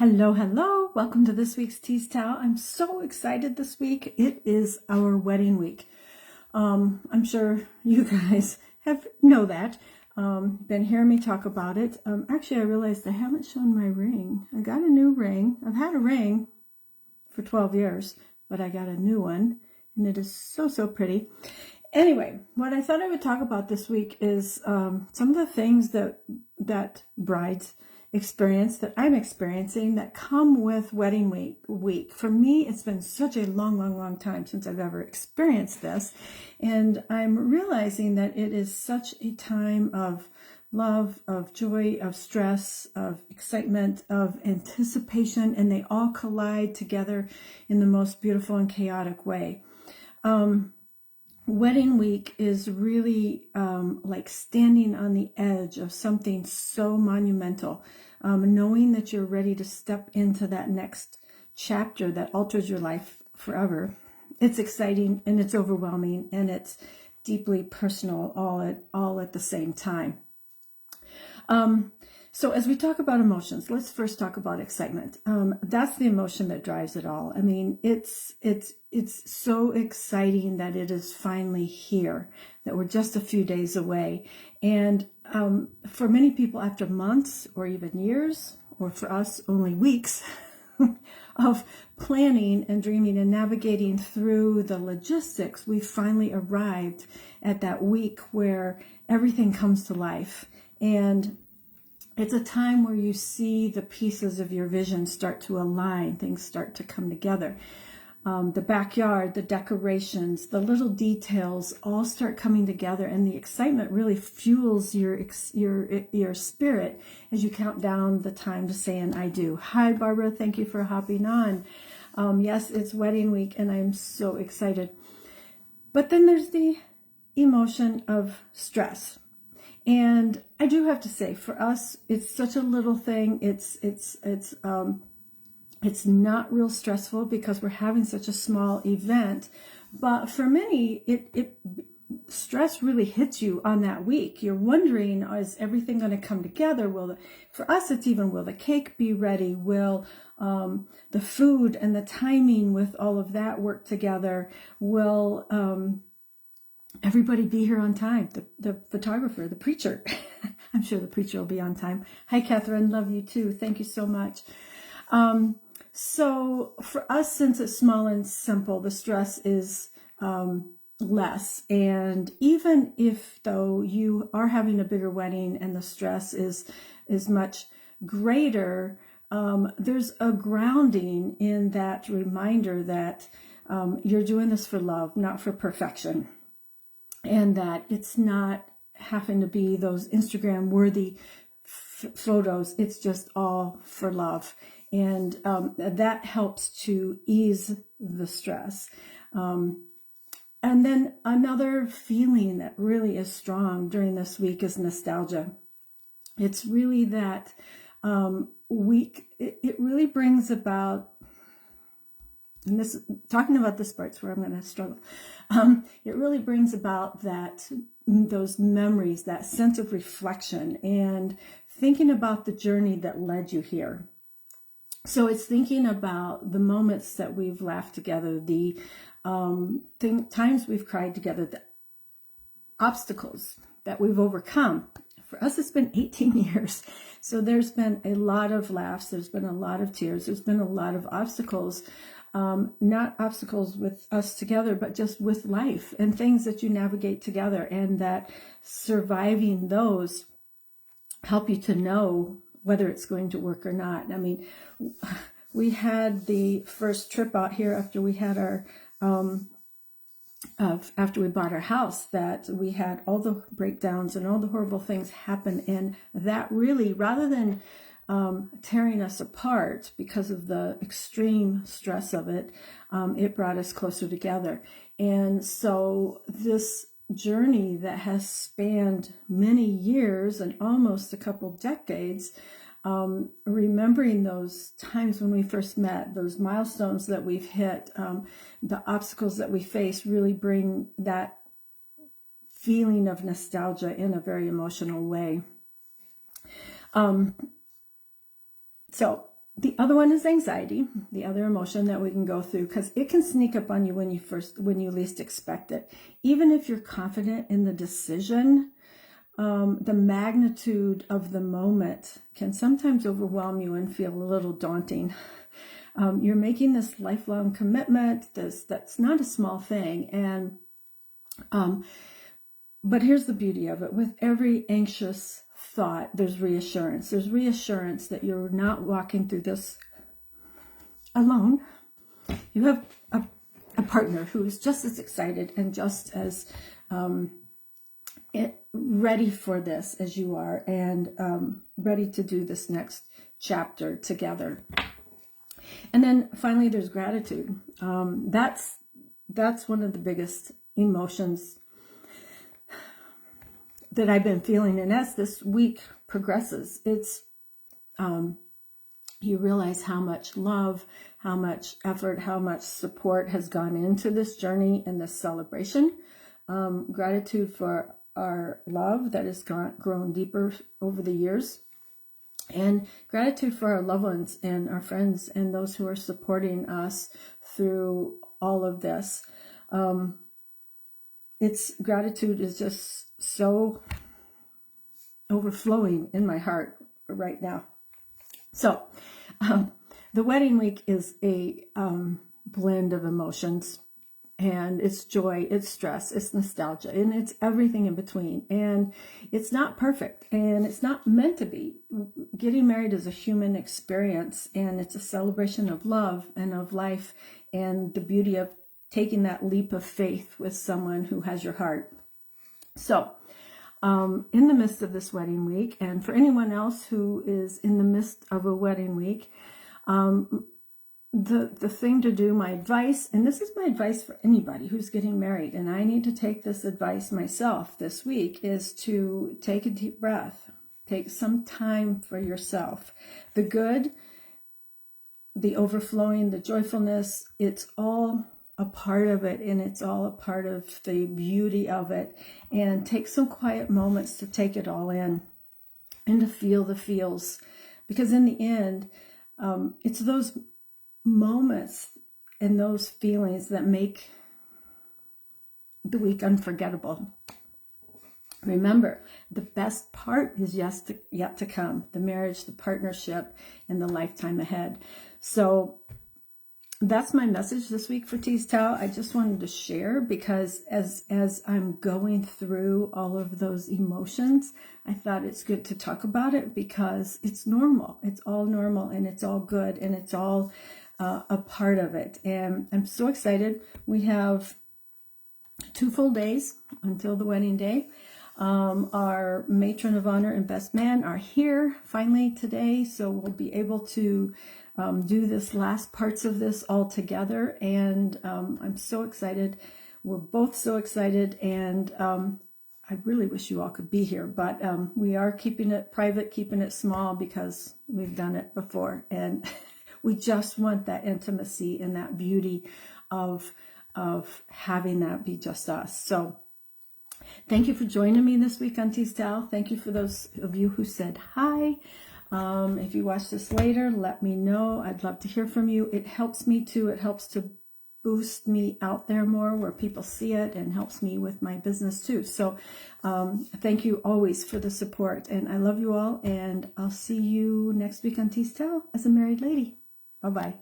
Hello, hello. Welcome to this week's Tease Towel. I'm so excited this week. It is our wedding week. I'm sure you guys know that. Been hearing me talk about it. Actually, I realized I haven't shown my ring. I got a new ring. I've had a ring for 12 years, but I got a new one, and it is so pretty. Anyway, what I thought I would talk about this week is some of the things that brides experience, that I'm experiencing, that come with wedding week. For me, it's been such a long time since I've ever experienced this, and I'm realizing that it is such a time of love, of joy, of stress, of excitement, of anticipation, and they all collide together in the most beautiful and chaotic way. Wedding week is really like standing on the edge of something so monumental, knowing that you're ready to step into that next chapter that alters your life forever. It's exciting and it's overwhelming and it's deeply personal all at the same time. So as we talk about emotions, let's first talk about excitement. That's the emotion that drives it all. I mean, it's so exciting that it is finally here, that we're just a few days away. And for many people, after months or even years, or for us, only weeks of planning and dreaming and navigating through the logistics, we finally arrived at that week where everything comes to life. And it's a time where you see the pieces of your vision start to align, things start to come together. The backyard, the decorations, the little details all start coming together, and the excitement really fuels your spirit as you count down the time to saying I do. Hi, Barbara. Thank you for hopping on. Yes, it's wedding week, and I'm so excited. But then there's the emotion of stress. And I do have to say, for us, it's such a little thing. It's not real stressful because we're having such a small event. But for many, stress really hits you on that week. You're wondering, is everything going to come together? For us, it's even, will the cake be ready? Will the food and the timing with all of that work together? Will everybody be here on time? The photographer, the preacher. I'm sure the preacher will be on time. Hi, Catherine. Love you too. Thank you so much. So for us, since it's small and simple, the stress is less. And even if, though, you are having a bigger wedding and the stress is much greater, there's a grounding in that reminder that you're doing this for love, not for perfection. And that it's not having to be those Instagram worthy photos. It's just all for love. And that helps to ease the stress. And then another feeling that really is strong during this week is nostalgia. It's really that week, it really brings about, and this, talking about this part's where I'm going to struggle. It really brings about those memories, that sense of reflection, and thinking about the journey that led you here. So it's thinking about the moments that we've laughed together, the times we've cried together, the obstacles that we've overcome. For us, it's been 18 years. So there's been a lot of laughs. There's been a lot of tears. There's been a lot of obstacles. Not obstacles with us together, but just with life and things that you navigate together, and that surviving those help you to know whether it's going to work or not. I mean, we had the first trip out here after we had our, after we bought our house, that we had all the breakdowns and all the horrible things happen. And that really, rather than tearing us apart because of the extreme stress of it, it brought us closer together. And so this journey that has spanned many years and almost a couple decades, remembering those times when we first met, those milestones that we've hit, the obstacles that we face, really bring that feeling of nostalgia in a very emotional way. So The other one is anxiety, the other emotion that we can go through, because it can sneak up on you when you least expect it. Even if you're confident in the decision, the magnitude of the moment can sometimes overwhelm you and feel a little daunting. You're making this lifelong commitment. That's not a small thing. And but here's the beauty of it. With every anxious thought, there's reassurance. There's reassurance that you're not walking through this alone. You have a partner who is just as excited and just as ready for this as you are, and ready to do this next chapter together. And then finally, there's gratitude. That's one of the biggest emotions that I've been feeling. And as this week progresses, it's you realize how much love, how much effort, how much support has gone into this journey and this celebration. Gratitude for our love that has grown deeper over the years. And gratitude for our loved ones and our friends and those who are supporting us through all of this. Gratitude is just so overflowing in my heart right now. So the wedding week is a blend of emotions, and it's joy, it's stress, it's nostalgia, and it's everything in between. And it's not perfect, and it's not meant to be. Getting married is a human experience, and it's a celebration of love and of life and the beauty of taking that leap of faith with someone who has your heart. So in the midst of this wedding week, and for anyone else who is in the midst of a wedding week, the thing to do, my advice, and this is my advice for anybody who's getting married, and I need to take this advice myself this week, is to take a deep breath. Take some time for yourself. The good, the overflowing, the joyfulness, it's all a part of it, and it's all a part of the beauty of it. And take some quiet moments to take it all in and to feel the feels, because in the end, it's those moments and those feelings that make the week unforgettable. Remember, the best part is yet to come. The marriage, the partnership, and the lifetime ahead. So that's my message this week for Tease Towel. I just wanted to share, because as I'm going through all of those emotions, I thought it's good to talk about it, because it's normal. It's all normal, and it's all good, and it's all a part of it. And I'm so excited. We have 2 full days until the wedding day. Our matron of honor and best man are here finally today, so we'll be able to do this last parts of this all together. And I'm so excited. We're both so excited, and I really wish you all could be here, but we are keeping it private, keeping it small, because we've done it before, and we just want that intimacy and that beauty of having that be just us. So thank you for joining me this week on Tease Towel. Thank you for those of you who said hi. If you watch this later, let me know. I'd love to hear from you. It helps me too. It helps to boost me out there more where people see it, and helps me with my business too. So thank you always for the support, and I love you all, and I'll see you next week on Tease Towel as a married lady. Bye-bye.